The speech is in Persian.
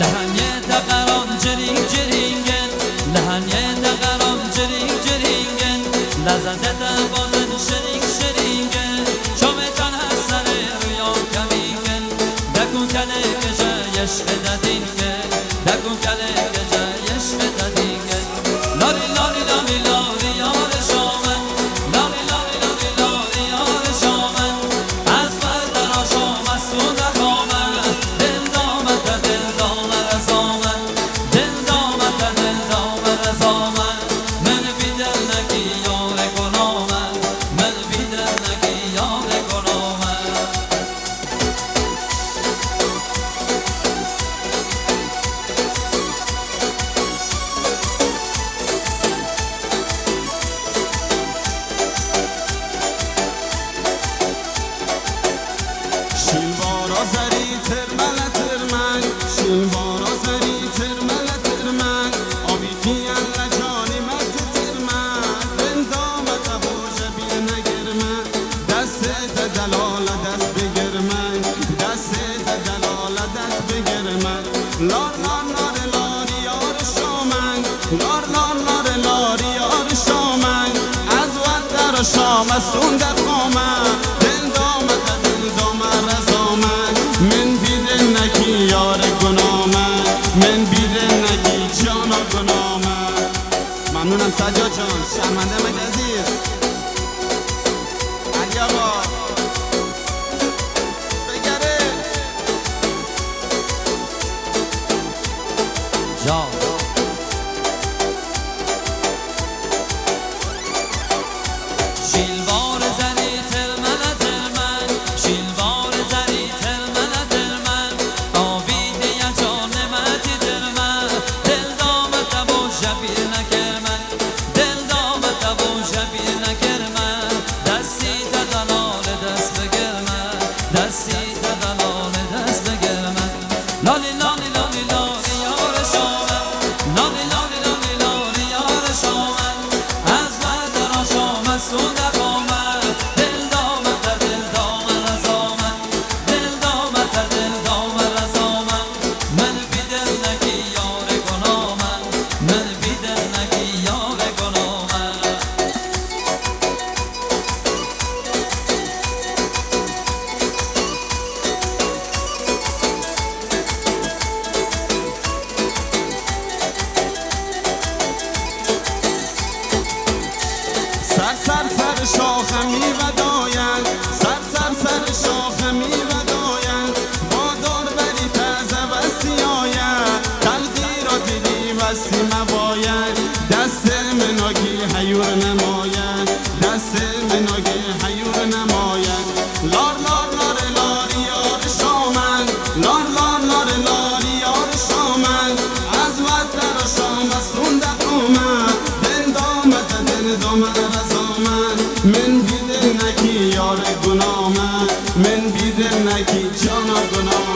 لهنیه دقران جرینگ جرینگن لهنیه دقران جرینگ جرینگن لزده بازن شرینگ شرینگن شامتان هستن رویا کمینگن دکون کله کجا یشق دادینگن دکون کله کجا یشق دادینگن لالی لالی لالی لالی یار شامن لالی لالی لالی لالی یار شامن از بردر آشام از سود خامن دل دامت دل دامت رزامن دل دامت دل دامت رزامن من بیدل نکی یار کنامن من بیدل نکی یار کنامن شیلوارا زری ترمل ترمن شیلوارا زری ترمل ترمن آبی کیان لجانی مت ترمن بندامت بوج بیر نگرمن دست دلال دست بگرمن دست دلال دست بگرمن لار لار لار لار یار شامن لار لار لار لار یار شامن از وقت در شام سون در خامن دل دامت دل دامت رزامن من بیدل نکی یار گنامن من بیدل نکی جانا گنامن ممنونم سجاد جان شرمنده مگزیر علی آقا بگره جا شیلوار زری ترمن ترمن شیلوار زری ترمن ترمن آوید یا جان متی ترمن دل دامت و شبیر نکرمن دل دامت و شبیر نکرمن دستی دلال دست بگرمن دستی دلال دست بگرمن لالی لالی لالی لالی یار شامن لالی لالی لالی لالی یار شامن از بردر آشام از سود خامن دل دامت دل دامت رزامن دل دامت دل دامت رزامن من بیدل نکی یار کنامن من بیدل نکی یار کنامن سر سر سر شاخ میوه داین سر سر سر شاخ میوه داین بادار بری تازه و سیاین تقدیر دیدی و سیمواین دست مناگی حیور نماین دست مناگی حیور نماین لار لار لار لار یار شامن لار لار لار لار یار شامن از وقت در شام سون دقومن دل دامت دل دامت رزامن من بیدل نکی یار گنامن من بیدل نکی جانا گنامن